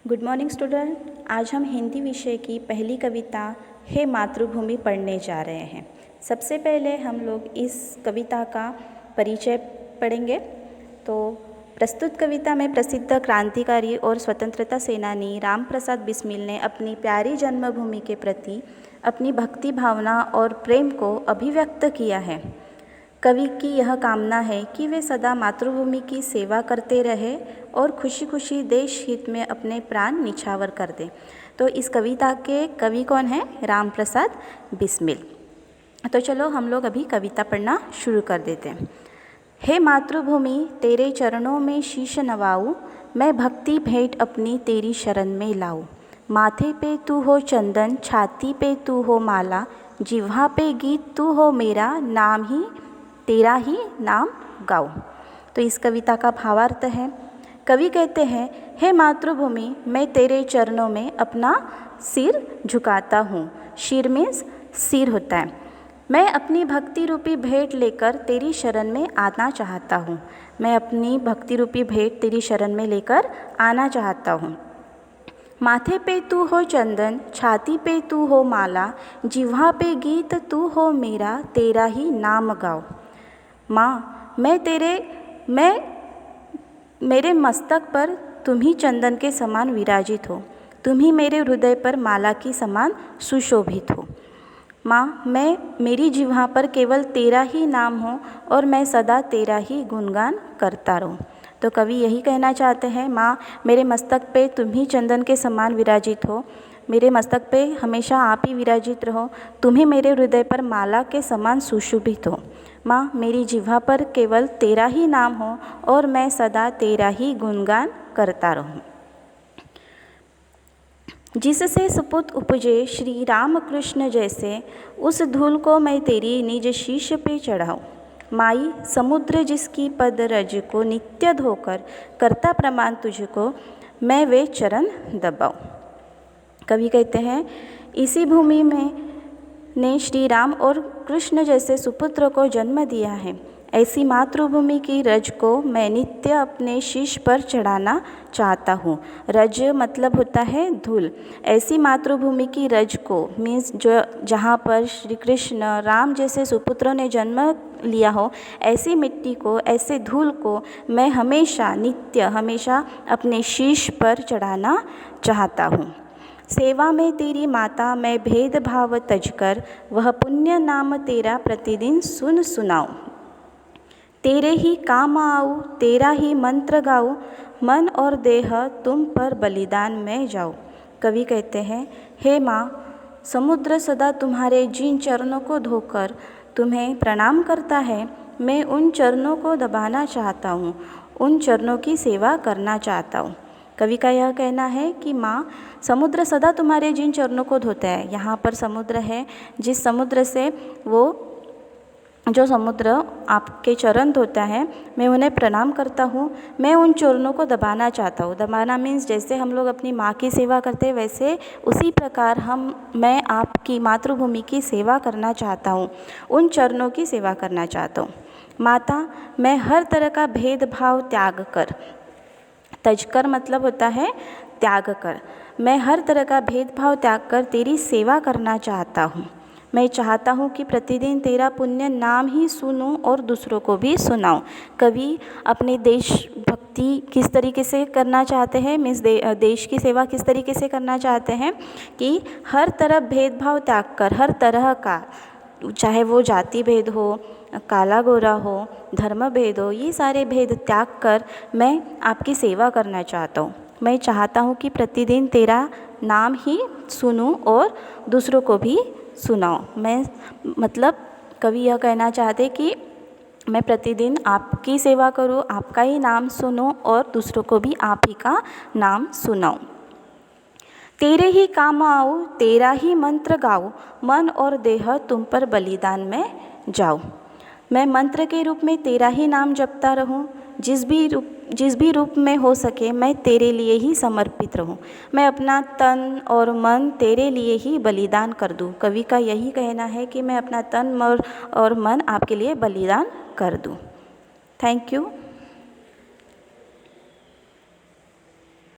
Good morning student. आज हम हिंदी विषय की पहली कविता हे मातृभूमि पढ़ने जा रहे हैं। सबसे पहले हम लोग इस कविता का परिचय पढ़ेंगे। तो प्रस्तुत कविता में प्रसिद्ध क्रांतिकारी और स्वतंत्रता सेनानी राम प्रसाद बिस्मिल ने अपनी प्यारी जन्मभूमि के प्रति अपनी भक्ति भावना और प्रेम को अभिव्यक्त किया है। कवि की यह कामना है कि वे सदा मातृभूमि की सेवा करते रहे और खुशी खुशी देश हित में अपने प्राण निछावर कर दें। तो इस कविता के कवि कौन हैं? राम प्रसाद बिस्मिल। तो चलो हम लोग अभी कविता पढ़ना शुरू कर देते हैं। हे मातृभूमि तेरे चरणों में शीश नवाऊं, मैं भक्ति भेंट अपनी तेरी शरण में लाऊं। माथे पे तू हो चंदन, छाती पे तू हो माला, जिह्वा पे गीत तू हो मेरा, नाम ही तेरा ही नाम गाओ। तो इस कविता का भावार्थ है, कवि कहते हैं, हे मातृभूमि मैं तेरे चरणों में अपना सिर झुकाता हूँ। शिर मीन्स सिर होता है। मैं अपनी भक्ति रूपी भेंट लेकर तेरी शरण में आना चाहता हूँ। मैं अपनी भक्ति रूपी भेंट तेरी शरण में लेकर आना चाहता हूँ। माथे पे तू हो चंदन, छाती पे तू हो माला, जिह्वा पे गीत तू हो मेरा, तेरा ही नाम गाओ। माँ मेरे मस्तक पर तुम ही चंदन के समान विराजित हो, तुम ही मेरे हृदय पर माला की समान सुशोभित हो। माँ मेरी जिह्वा पर केवल तेरा ही नाम हो और मैं सदा तेरा ही गुणगान करता रहूँ। तो कवि यही कहना चाहते हैं, माँ मेरे मस्तक पे तुम ही चंदन के समान विराजित हो, मेरे मस्तक पे हमेशा आप ही विराजित रहो, तुम ही मेरे हृदय पर माला के समान सुशोभित हो। माँ मेरी जिह्वा पर केवल तेरा ही नाम हो और मैं सदा तेरा ही गुणगान करता रहूँ। जिससे सुपुत्र उपजे श्री राम कृष्ण जैसे, उस धूल को मैं तेरी निज शीश पे चढ़ाऊँ। माई समुद्र जिसकी पद रज को नित्य धोकर करता प्रमाण तुझको, मैं वे चरण दबाऊँ। कवि कहते हैं, इसी भूमि में ने श्री राम और कृष्ण जैसे सुपुत्र को जन्म दिया है। ऐसी मातृभूमि की रज को मैं नित्य अपने शीश पर चढ़ाना चाहता हूँ। रज मतलब होता है धूल। ऐसी मातृभूमि की रज को मीन्स जो जहाँ पर श्री कृष्ण राम जैसे सुपुत्रों ने जन्म लिया हो, ऐसी मिट्टी को, ऐसे धूल को मैं हमेशा नित्य हमेशा अपने शीश पर चढ़ाना चाहता हूँ। सेवा में तेरी माता मैं भेदभाव तजकर, वह पुण्य नाम तेरा प्रतिदिन सुन सुनाऊं। तेरे ही काम आऊँ, तेरा ही मंत्र गाऊँ, मन और देह तुम पर बलिदान में जाऊँ। कवि कहते हैं, हे माँ समुद्र सदा तुम्हारे जिन चरणों को धोकर तुम्हें प्रणाम करता है, मैं उन चरणों को दबाना चाहता हूँ, उन चरणों की सेवा करना चाहता हूँ। कवि का यह कहना है कि माँ समुद्र सदा तुम्हारे जिन चरणों को धोता है, यहाँ पर समुद्र है, जिस समुद्र से वो जो समुद्र आपके चरण धोता है, मैं उन्हें प्रणाम करता हूँ, मैं उन चरणों को दबाना चाहता हूँ। दबाना मीन्स जैसे हम लोग अपनी माँ की सेवा करते हैं, वैसे उसी प्रकार मैं आपकी मातृभूमि की सेवा करना चाहता हूँ, उन चरणों की सेवा करना चाहता हूँ। माता मैं हर तरह का भेदभाव त्याग कर, तजकर मतलब होता है त्याग कर, मैं हर तरह का भेदभाव त्याग कर तेरी सेवा करना चाहता हूँ। मैं चाहता हूँ कि प्रतिदिन तेरा पुण्य नाम ही सुनूं और दूसरों को भी सुनाऊं। कवि अपने देशभक्ति किस तरीके से करना चाहते हैं, मीन्स देश की सेवा किस तरीके से करना चाहते हैं कि हर तरफ भेदभाव त्याग कर, हर तरह का, चाहे वो जाति भेद हो, काला गोरा हो, धर्म भेद हो, ये सारे भेद त्याग कर मैं आपकी सेवा करना चाहता हूँ। मैं चाहता हूँ कि प्रतिदिन तेरा नाम ही सुनूं और दूसरों को भी सुनाऊं। मैं मतलब कवि यह कहना चाहते कि मैं प्रतिदिन आपकी सेवा करूं, आपका ही नाम सुनूं और दूसरों को भी आप ही का नाम सुनाऊं। तेरे ही काम आऊँ, तेरा ही मंत्र गाऊँ, मन और देह तुम पर बलिदान में जाऊँ। मैं मंत्र के रूप में तेरा ही नाम जपता रहूं, जिस भी रूप में हो सके मैं तेरे लिए ही समर्पित रहूं। मैं अपना तन और मन तेरे लिए ही बलिदान कर दूं। कवि का यही कहना है कि मैं अपना तन और मन आपके लिए बलिदान कर दूं। Thank you.